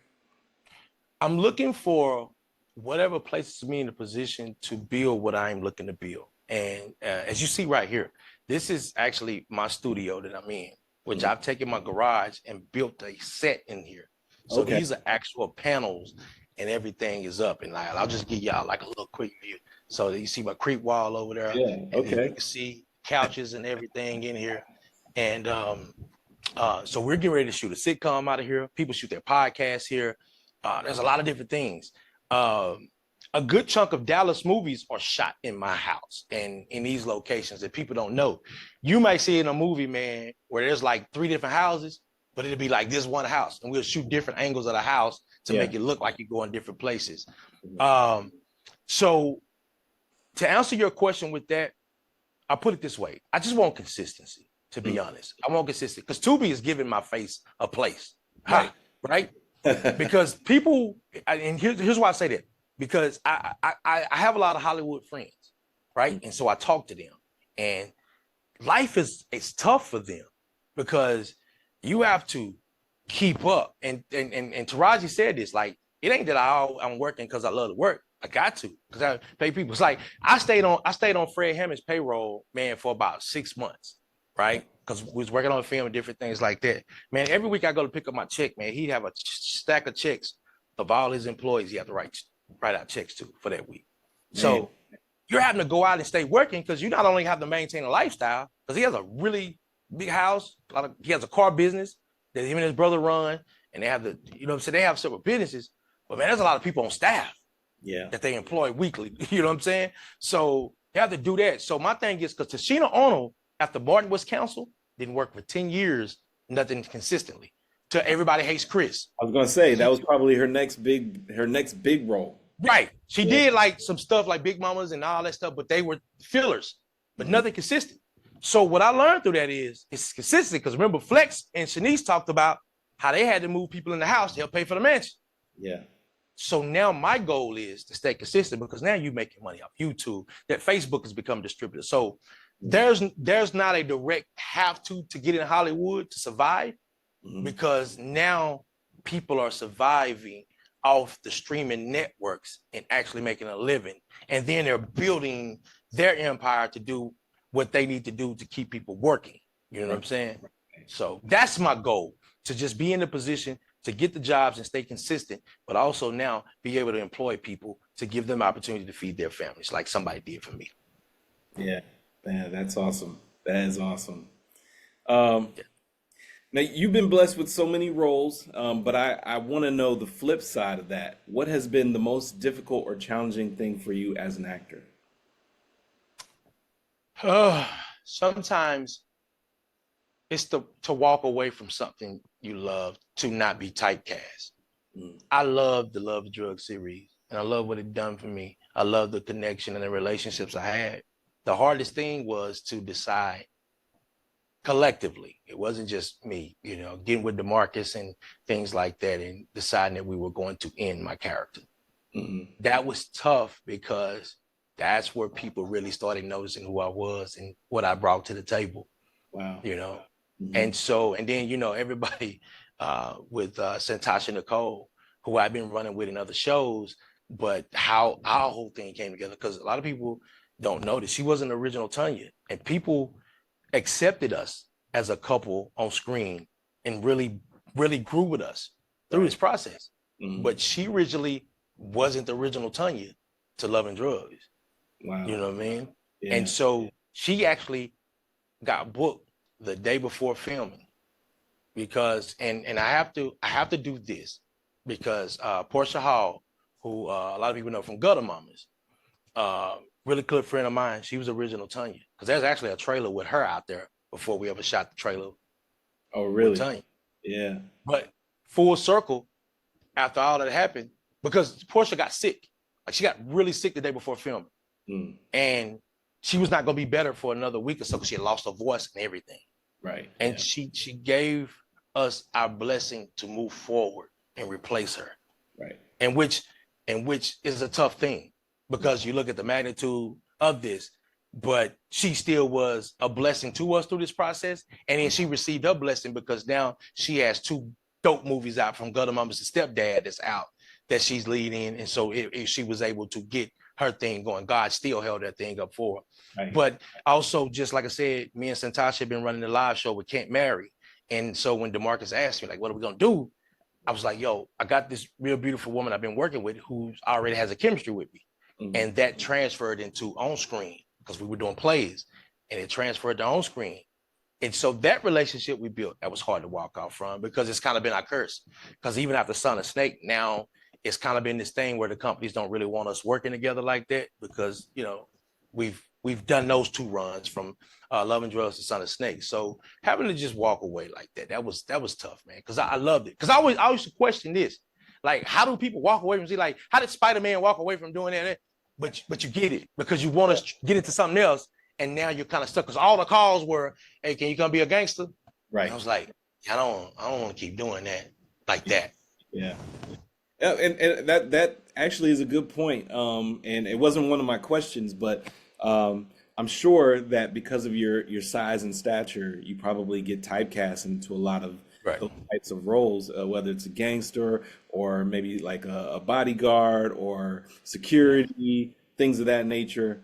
I'm looking for whatever places me in a position to build what I'm looking to build. And as you see right here, this is actually my studio that I'm in, which I've taken my garage and built a set in here. So these are actual panels and everything is up. And I'll just give y'all like a little quick view. So you see my creek wall over there. Yeah, and you can see couches and everything in here. And so we're getting ready to shoot a sitcom out of here. People shoot their podcasts here. There's a lot of different things. A good chunk of Dallas movies are shot in my house and in these locations that people don't know. You might see in a movie, man, where there's like 3 different houses, but it'll be like this one house, and we'll shoot different angles of the house to make it look like you're going different places. So to answer your question with that, I'll put it this way. I just want consistency, to be honest. I want consistency because Tubi is giving my face a place. Right. Right? Because people, and here's why I say that. Because I have a lot of Hollywood friends, right? And so I talk to them. And life it's tough for them because you have to keep up. And Taraji said this, like, it ain't that I'm working because I love to work. I got to, because I pay people. It's like I stayed on Fred Hammond's payroll, man, for about 6 months, right? Because we was working on a film and different things like that. Man, every week I go to pick up my check, man, he'd have a stack of checks of all his employees he had to write out checks to for that week. So you're having to go out and stay working because you not only have to maintain a lifestyle, because he has a really big house, he has a car business that him and his brother run, and they have they have several businesses, but man, there's a lot of people on staff that they employ weekly. You know what I'm saying? So you have to do that. So my thing is, because Tashina Arnold, after Martin was canceled, didn't work for 10 years, nothing consistently. Till Everybody Hates Chris. I was gonna say that was probably her next big role. Right. She did like some stuff like Big Mamas and all that stuff, but they were fillers, but nothing consistent. So what I learned through that is it's consistency. Because remember, Flex and Shanice talked about how they had to move people in the house to help pay for the mansion. Yeah. So now my goal is to stay consistent, because now you're making money off YouTube, that Facebook has become a distributor. So there's not a direct have to get in Hollywood to survive, because now people are surviving off the streaming networks and actually making a living. And then they're building their empire to do what they need to do to keep people working. You know what I'm saying? So that's my goal, to just be in a position to get the jobs and stay consistent, but also now be able to employ people to give them opportunity to feed their families like somebody did for me. Yeah, man, that's awesome. That is awesome. Now, you've been blessed with so many roles, but I want to know the flip side of that. What has been the most difficult or challenging thing for you as an actor? Sometimes it's to walk away from something you love, to not be typecast. I love the Love and Drug series, and I love what it done for me. I love the connection and the relationships I had. The hardest thing was to decide collectively. It wasn't just me, getting with DeMarcus and things like that and deciding that we were going to end my character. That was tough, because that's where people really started noticing who I was and what I brought to the table. Wow. And then, everybody with Santasha Nicole, who I've been running with in other shows, but how our whole thing came together, because a lot of people don't know that she wasn't the original Tanya, and people accepted us as a couple on screen and really, really grew with us through this process. But she originally wasn't the original Tanya to Love and Drugs. Wow. You know what I mean? Yeah. And so she actually got booked the day before filming, because and I have to do this, because Portia Hall, who a lot of people know from Gutter Mamas, really good friend of mine, she was original Tanya, because there's actually a trailer with her out there before we ever shot the trailer. Oh, really? With Tanya. Yeah. But full circle, after all that happened, because Portia got sick, like she got really sick the day before filming, and she was not going to be better for another week or so, because she had lost her voice and everything. Right. And she gave us our blessing to move forward and replace her. Right. And which is a tough thing, because you look at the magnitude of this, but she still was a blessing to us through this process. And then she received her blessing, because now she has 2 dope movies out, from Gutter Mamas to Stepdad, that's out, that she's leading. And so she was able to get her thing going. God still held that thing up for her. Right. But also, just like I said, me and Santasha have been running the live show with Can't Marry. And so when DeMarcus asked me, like, what are we going to do? I was like, yo, I got this real beautiful woman I've been working with who already has a chemistry with me. And that transferred into on screen, because we were doing plays, and it transferred to on screen. And so that relationship we built, that was hard to walk out from, because it's kind of been our curse. Because even after Son of Snake, now it's kind of been this thing where the companies don't really want us working together like that, because, we've done those 2 runs from Love and Drugs to Son of Snake. So having to just walk away like that was tough, man, because I loved it. Because I used to question this, like, how do people walk away from, like, how did Spider-Man walk away from doing that? but you get it because you want to get into something else, and now you're kind of stuck because all the calls were, "Hey, can you come be a gangster?" And I Right. was like, I don't want to keep doing that like that. Yeah. Yeah, and that actually is a good point. And it wasn't one of my questions, but I'm sure that because of your size and stature, you probably get typecast into a lot of Right. those types of roles, whether it's a gangster or maybe like a bodyguard or security, things of that nature.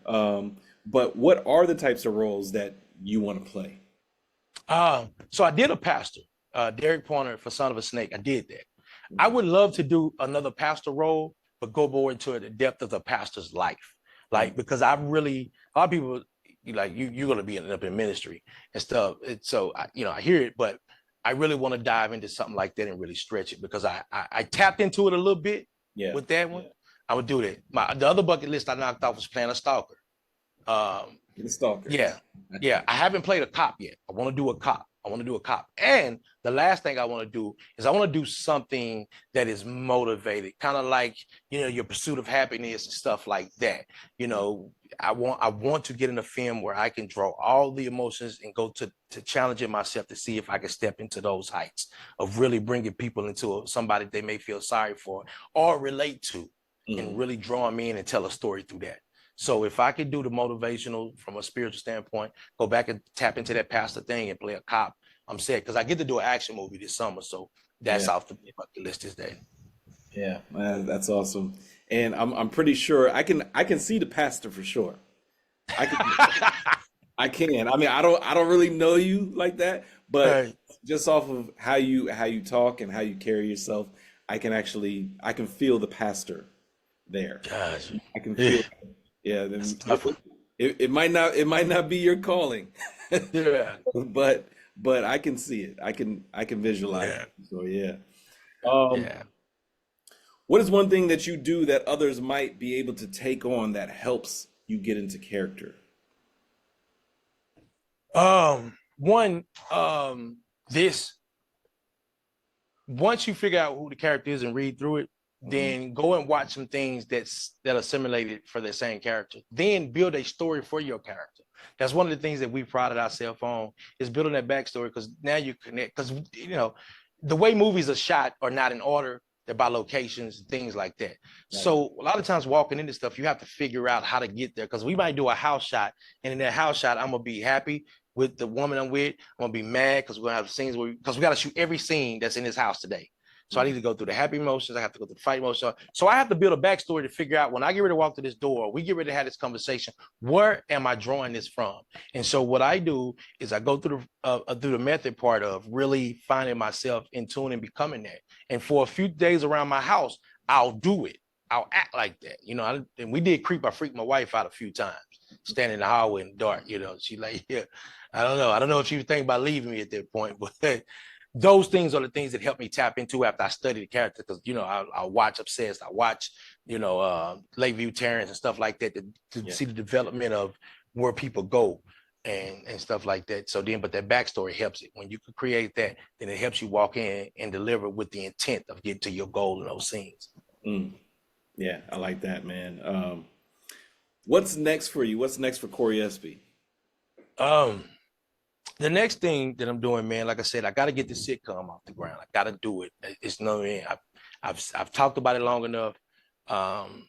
But what are the types of roles that you want to play? So I did a pastor, Derek Pointer for Son of a Snake. I did that. I would love to do another pastor role, but go more into the depth of the pastor's life. Mm, Like, because I really, a lot of people, like, you're going to be up in ministry and stuff. So, I hear it, but I really want to dive into something like that and really stretch it because I tapped into it a little bit yeah, with that one. I would do that. The other bucket list I knocked off was playing a stalker. Um, the stalker. yeah, yeah. I haven't played a cop yet. I want to do a cop. I want to do a cop. And the last thing I want to do is I want to do something that is motivated, kind of like, your pursuit of happiness and stuff like that. I want to get in a film where I can draw all the emotions and go to challenging myself to see if I can step into those heights of really bringing people into somebody they may feel sorry for or relate to and Mhm. really draw them in and tell a story through that. So if I could do the motivational from a spiritual standpoint, go back and tap into that pastor thing and play a cop, I'm set because I get to do an action movie this summer. So that's Yeah. off the bucket list this day. Yeah, man, that's awesome. And I'm pretty sure I can see the pastor for sure. I can I can. I mean, I don't really know you like that, but Hey, just off of how you talk and how you carry yourself, I can feel the pastor there. gosh, I can yeah, feel yeah, that's a then tough one. it might not be your calling. Yeah, But I can see it. I can visualize yeah, it. So yeah. Um yeah. What is one thing that you do that others might be able to take on that helps you get into character? One, this once you figure out who the character is and read through it, Mhm. then go and watch some things that are simulated for the same character. Then build a story for your character. That's one of the things that we prided ourselves on is building that backstory because now you connect because the way movies are shot are not in order. They're by locations and things like that. Right. So a lot of times walking into stuff, you have to figure out how to get there because we might do a house shot, and in that house shot, I'm gonna be happy with the woman I'm with. I'm gonna be mad because we're gonna have scenes where because we gotta shoot every scene that's in this house today. So I Mhm. need to go through the happy emotions. I have to go through the fight emotions. So I have to build a backstory to figure out when I get ready to walk through this door, we get ready to have this conversation. Where am I drawing this from? And so what I do is I go through the method part of really finding myself in tune and becoming that. And for a few days around my house, I'll do it. I'll act like that. And we did creep. I freaked my wife out a few times, standing in the hallway in the dark. She like, yeah, I don't know. I don't know if she was thinking about leaving me at that point, but those things are the things that help me tap into after I study the character. Because I watch Obsessed, I watch Lakeview Terrence and stuff like that to Yeah. see the development of where people go and stuff like that. So then, but that backstory helps it. When you can create that, then it helps you walk in and deliver with the intent of getting to your goal in those scenes. Mm. Yeah, I like that, man. What's next for you? What's next for Cory Espie? Um, the next thing that I'm doing, man, like I said, I got to get the sitcom off the ground. I got to do it. It's no, man, I've talked about it long enough. Um,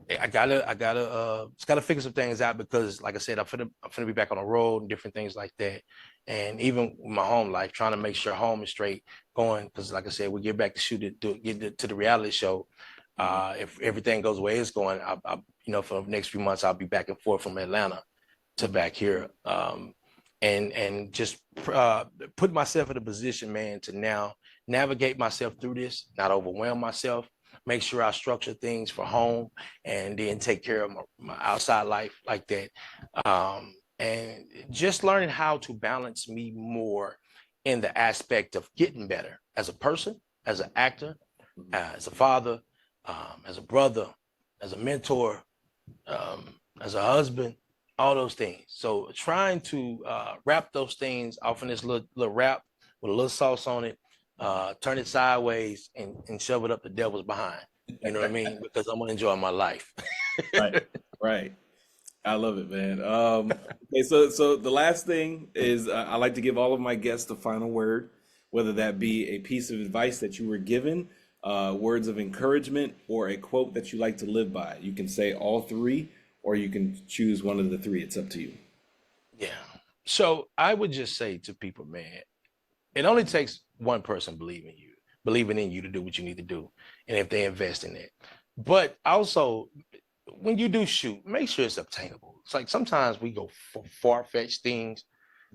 just gotta figure some things out because, like I said, I'm finna be back on the road and different things like that. And even with my home life, trying to make sure home is straight going because, like I said, we get back to shoot it, to the reality show. Mhm. If everything goes the way it's going, for the next few months, I'll be back and forth from Atlanta to Mhm. back here, and just put myself in a position, man, to now navigate myself through this, not overwhelm myself, make sure I structure things for home, and then take care of my outside life like that, and just learning how to balance me more in the aspect of getting better as a person, as an actor, Mhm. as a father, as a brother, as a mentor, as a husband, all those things. So trying to wrap those things off in this little wrap with a little sauce on it, turn it sideways and shove it up the devil's behind. You know what I mean? Because I'm gonna enjoy my life. Right, right. I love it, man. Okay, so the last thing is I like to give all of my guests the final word, whether that be a piece of advice that you were given, words of encouragement, or a quote that you like to live by. You can say all three, or you can choose one of the three. It's up to you. Yeah. So I would just say to people, man, it only takes one person believing in you to do what you need to do. And if they invest in it. But also, when you do shoot, make sure it's obtainable. It's like sometimes we go for far-fetched things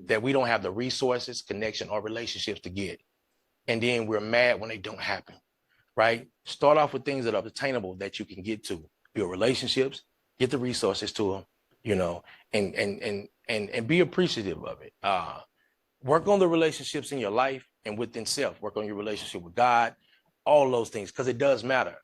that we don't have the resources, connection, or relationships to get. And then we're mad when they don't happen, right? Start off with things that are obtainable that you can get to. Build relationships, get the resources to them, you know, and be appreciative of it. Work on the relationships in your life and within self. Work on your relationship with God, all those things, because it does matter.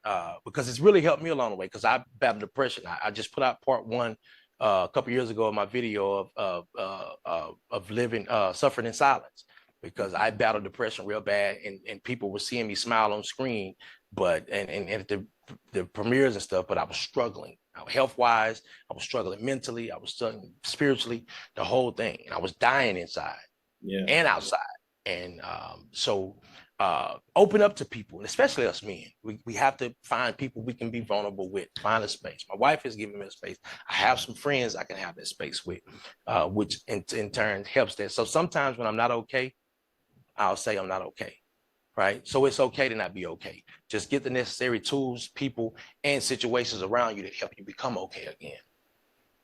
Because it's really helped me along the way. Because I battled depression. I just put out part one a couple years ago of my video of living suffering in silence, because I battled depression real bad, and people were seeing me smile on screen, but and at the premieres and stuff, but I was struggling. Health wise, I was struggling mentally, I was struggling spiritually, the whole thing, and I was dying inside Yeah. and outside. And open up to people, and especially us men. We have to find people we can be vulnerable with, find a space. My wife has given me a space. I have some friends I can have that space with, which in turn helps that. So sometimes when I'm not okay, I'll say I'm not okay. Right. So it's okay to not be okay. Just get the necessary tools, people, and situations around you that help you become okay again.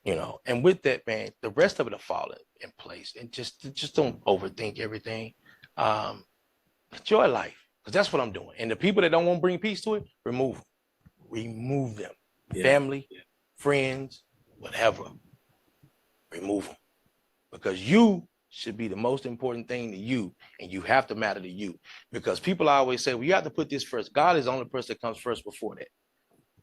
You know, and with that, man, the rest of it will fall in place, and just don't overthink everything. Um, Enjoy life, because that's what I'm doing. And the people that don't want to bring peace to it, remove them. Yeah. Family, friends, whatever, remove them, because you should be the most important thing to you, and you have to matter to you. Because people always say, well, you have to put this first. God is the only person that comes first before that.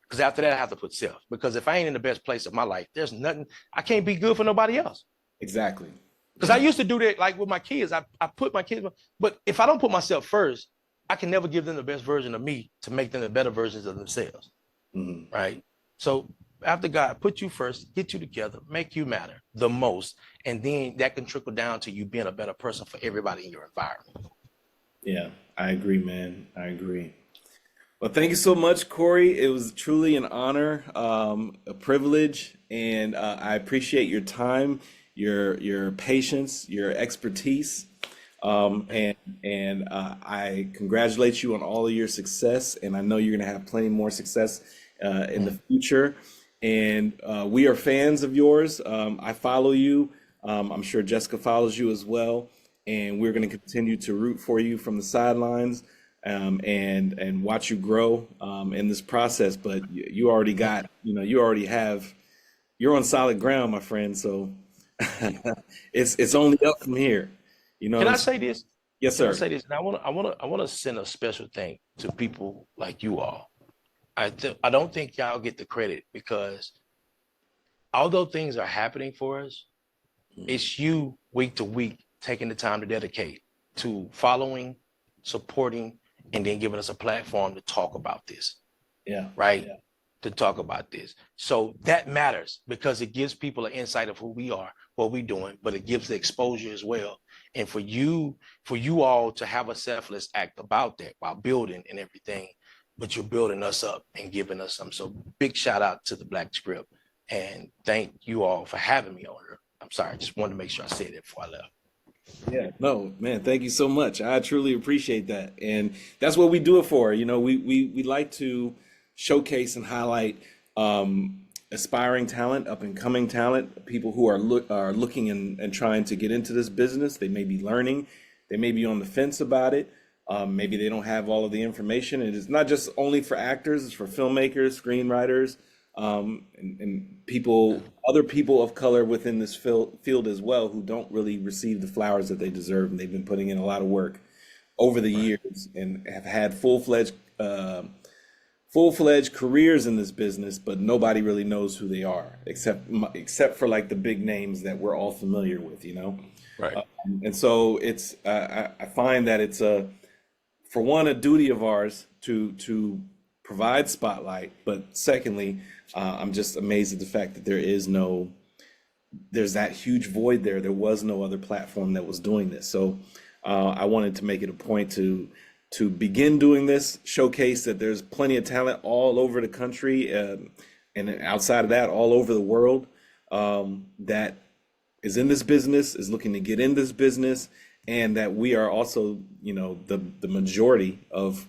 Because after that, I have to put self. Because if I ain't in the best place of my life, there's nothing, I can't be good for nobody else. Exactly. Because I Yeah. used to do that, like with my kids. I put my kids, but if I don't put myself first, I can never give them the best version of me to make them the better versions of themselves. Mhm. Right. So after God put you first, get you together, make you matter the most. And then that can trickle down to you being a better person for everybody in your environment. Yeah. I agree, man. I agree. Well, thank you so much, Corey. It was truly an honor, a privilege, and I appreciate your time, your patience, your expertise, and I congratulate you on all of your success. And I know you're going to have plenty more success in the future. And we are fans of yours. I follow you. I'm sure Jessica follows you as well, and we're going to continue to root for you from the sidelines, and watch you grow in this process. But you already got, you already have, you're on solid ground, my friend. So it's only up from here. You know what Can I'm I saying? say this? Yes, Can I sir. say this? And I want to send a special thank to people like you all. I don't think y'all get the credit, because although things are happening for us, it's you week to week taking the time to dedicate to following, supporting, and then giving us a platform to talk about this, Yeah. right? Yeah. To talk about this. So that matters, because it gives people an insight of who we are, what we're doing, but it gives the exposure as well. And for you all to have a selfless act about that while building and everything, but you're building us up and giving us some. So big shout out to the Black Script, and thank you all for having me on here. I'm sorry, I just wanted to make sure I said it before I left. Yeah, no, man, thank you so much. I truly appreciate that. And that's what we do it for. We like to showcase and highlight aspiring talent, up and coming talent, people who are looking and trying to get into this business. They may be learning, they may be on the fence about it. Maybe they don't have all of the information. And it's not just only for actors, it's for filmmakers, screenwriters, and other people of color within this field as well, who don't really receive the flowers that they deserve. And they've been putting in a lot of work over the Right. years and have had full-fledged careers in this business, but nobody really knows who they are, except for like the big names that we're all familiar with. Right. And so I find that it's for one, a duty of ours to provide spotlight, but secondly, I'm just amazed at the fact that there's that huge void there. There was no other platform that was doing this. So I wanted to make it a point to begin doing this, showcase that there's plenty of talent all over the country, and outside of that, all over the world, that is in this business, is looking to get in this business, and that we are also, the majority of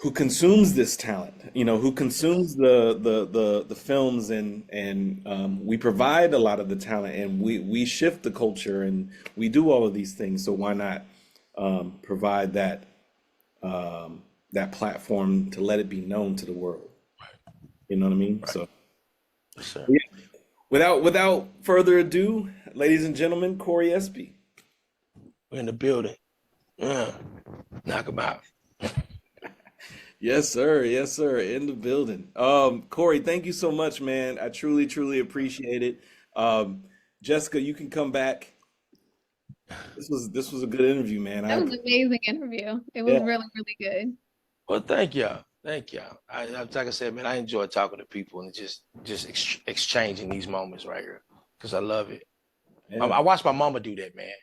who consumes this talent, who consumes the films, and we provide a lot of the talent, and we shift the culture, and we do all of these things. So why not provide that platform to let it be known to the world? You know what I mean? Right. So Yes, sir. yeah. Without further ado, ladies and gentlemen, Cory Espie. We're in the building. Yeah. Knock him out. Yes, sir. Yes, sir. In the building. Cory, thank you so much, man. I truly, truly appreciate it. Jessica, you can come back. This was a good interview, man. That was an amazing interview. It was Yeah. really, really good. Well, thank y'all. Thank y'all. Like I said, man, I enjoy talking to people and just exchanging these moments right here because I love it. Yeah. I watched my mama do that, man.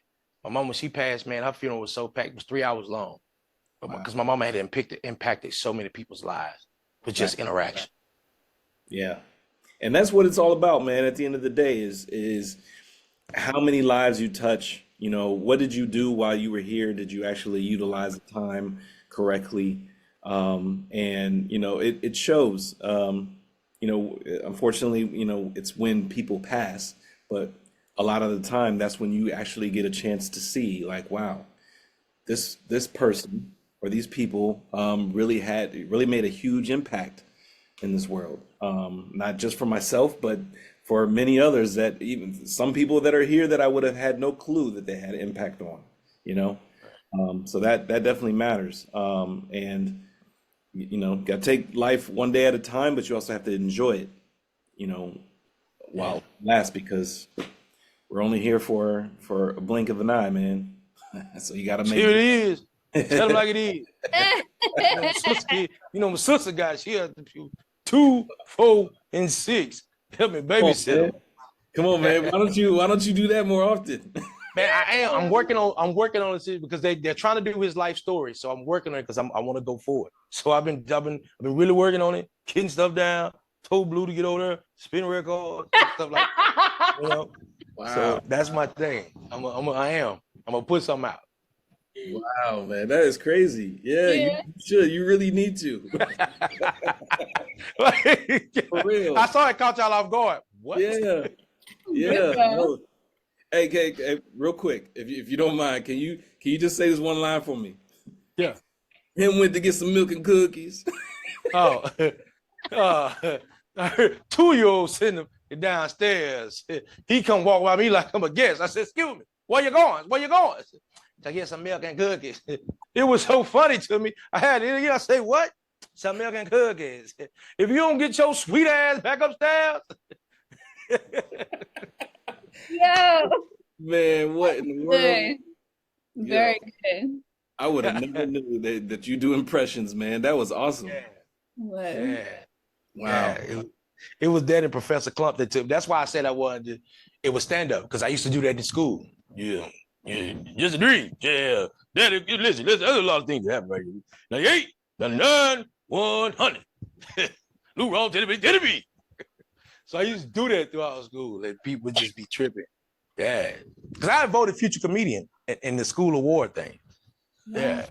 My mama, when she passed, man, her funeral was so packed. It was 3 hours long. Wow. Because my mama had impacted so many people's lives with just Right. interaction. Yeah. And that's what it's all about, man. At the end of the day is how many lives you touch. What did you do while you were here? Did you actually utilize the time correctly? And it shows. Unfortunately, it's when people pass, but a lot of the time that's when you actually get a chance to see, like, wow, this person or these people really made a huge impact in this world. Not just for myself, but for many others, that even some people that are here that I would have had no clue that they had an impact on, so that definitely matters. And got to take life one day at a time, but you also have to enjoy it, while it lasts, because we're only here for a blink of an eye, man. So you got to make Here it is. Tell them it. like it is. My sister got, she had 2, 4, and 6. Help me Come on, babysit man. them. Come on, man. Why don't you do that more often? Man, I am. I'm working on this because they're trying to do his life story. So I'm working on it because I want to go forward. So I've been really working on it, getting stuff down. Told Blue to get over there, spin records, stuff like Wow. So that's my thing. I'm gonna put something out. Wow, man. That is crazy. Yeah, you Yeah. should. You really need to. For real. I saw it, caught y'all off guard. What? Yeah. Yeah. Good though. No. Hey, real quick, if you don't mind, can you just say this one line for me? Yeah. Him went to get some milk and cookies. Oh, 2-year-old sitting downstairs. He come walk by me like I'm a guest. I said, "Excuse me, where you going? Where you going?" To get some milk and cookies. It was so funny to me. I had it. I say, "What? Some milk and cookies. If you don't get your sweet ass back upstairs." Yo. Man, what in the world? Good. Very good. I would have never knew that you do impressions, man. That was awesome. Yeah. What? Yeah. Wow. Yeah, it was that and Professor Clump that took. That's why I said I wanted to. It was stand up because I used to do that in school. Yeah, just a dream. Yeah, Daddy, listen. There's a lot of things that happen right here. 98, 99, 100. Lou Roll, Teddy. So I used to do that throughout school, and people would just be tripping. Yeah, because I voted future comedian in the school award thing. Yeah.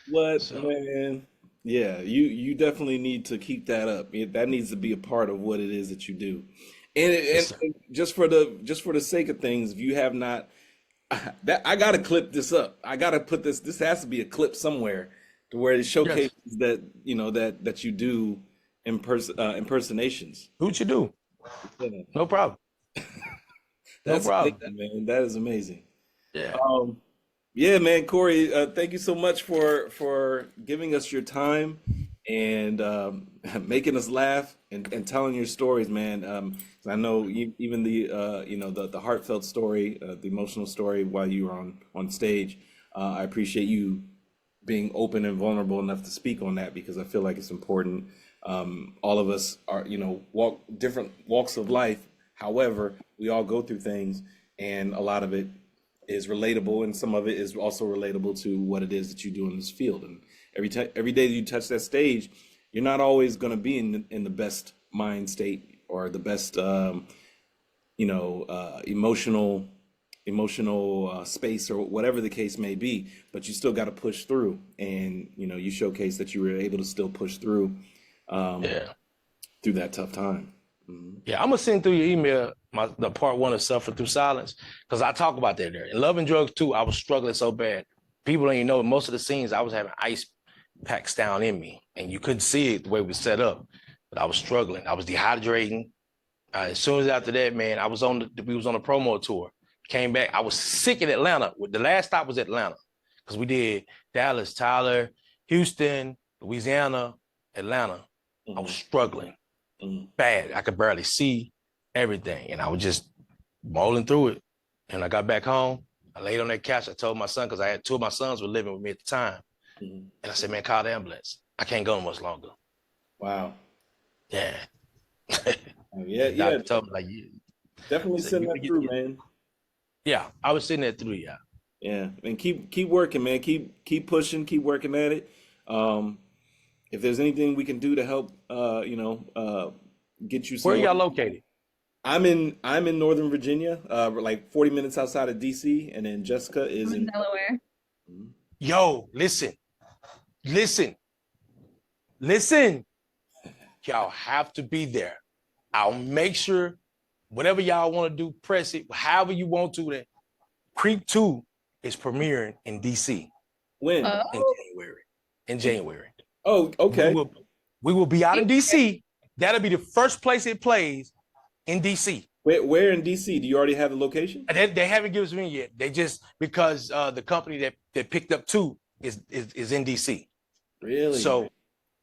What, So- man? Yeah, you definitely need to keep that up. That needs to be a part of what it is that you do. And, Yes, and just for the sake of things, if you have not, that I gotta clip this up. I gotta put this. This has to be a clip somewhere to where it showcases that that you do impersonations. Who'd you do? Yeah, No problem. that's problem. amazing, man. That is amazing. Yeah. Yeah, man, Cory, thank you so much for giving us your time and making us laugh and telling your stories, man. 'Cause I know even the heartfelt story, the emotional story while you were on stage. I appreciate you being open and vulnerable enough to speak on that because I feel like it's important. All of us are, walk different walks of life. However, we all go through things, and a lot of it is relatable, and some of it is also relatable to what it is that you do in this field. And every day that you touch that stage, you're not always going to be in the best mind state or the best, emotional space or whatever the case may be. But you still got to push through, and you showcase that you were able to still push through Yeah. through that tough time. Mhm. Yeah, I'm gonna send through your email the part one of Suffer Through Silence, because I talk about that there. In Love and Drugs too, I was struggling so bad. People don't even know most of the scenes I was having ice packs down in me, and you couldn't see it the way we set up. But I was struggling. I was dehydrating. As soon as after that, man, we was on a promo tour. Came back. I was sick in Atlanta. The last stop was Atlanta, because we did Dallas, Tyler, Houston, Louisiana, Atlanta. I was struggling bad. I could barely see everything, and I was just rolling through it. And I got back home. I laid on that couch. I told my son, because I had two of my sons were living with me at the time, and I said, "Man, call the ambulance. I can't go much longer." Wow. Yeah. Yeah, The doctor told me, like, definitely said, send "You that can get-" through, man. Yeah, I was sitting there through. Yeah. Yeah, and keep working, man. Keep pushing, keep working at it. If there's anything we can do to help, get you Where some. y'all located? I'm in Northern Virginia, like 40 minutes outside of DC, and then Jessica is I'm in in. Delaware. Yo, listen. Y'all have to be there. I'll make sure whatever y'all want to do, press it, however you want to. That Creep 2 is premiering in DC When? Oh, in January. In January. Oh, okay. We will be out in DC. That'll be the first place it plays in DC. Where in DC? Do you already have the location? They haven't given us me yet. They just, because the company that picked up 2 is in DC. Really? So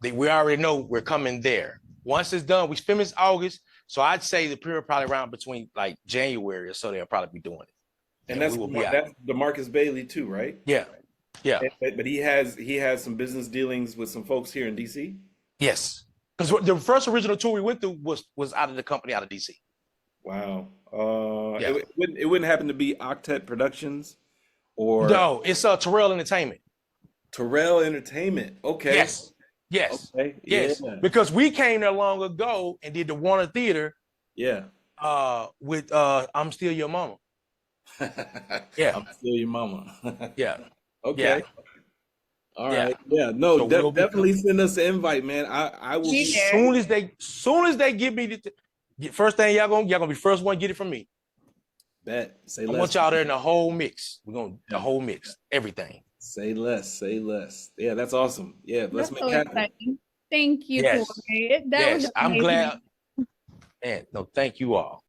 we already know we're coming there. Once it's done, we finish August. So I'd say the period probably around between like January or so they'll probably be doing it. And we will be out. that's DeMarcus Bailey too, right? Yeah. But he has some business dealings with some folks here in DC. Yes. Because the first original tour we went through was out of the company out of DC. Wow. Yeah. It wouldn't happen to be Octet Productions or No, it's Terrell Entertainment. Terrell Entertainment. Okay. Yes. Okay. Yes. Yeah. Because we came there long ago and did the Warner Theater Yeah. with I'm Still Your Mama. Yeah. I'm still your mama. Yeah. Okay. Yeah. All Yeah. right. Yeah. No, So we'll definitely send us an invite, man. I will Be be there. Soon as they give me the first thing, y'all gonna be first one to get it from me. bet. Say I less. want y'all there in the whole mix. We're gonna the whole mix, everything. Say less. Say less. Yeah, that's awesome. Yeah, let's That's make so it happen. exciting. Thank you, Yes. Cory. That Yes, was I'm amazing. glad. Man, no, thank you all.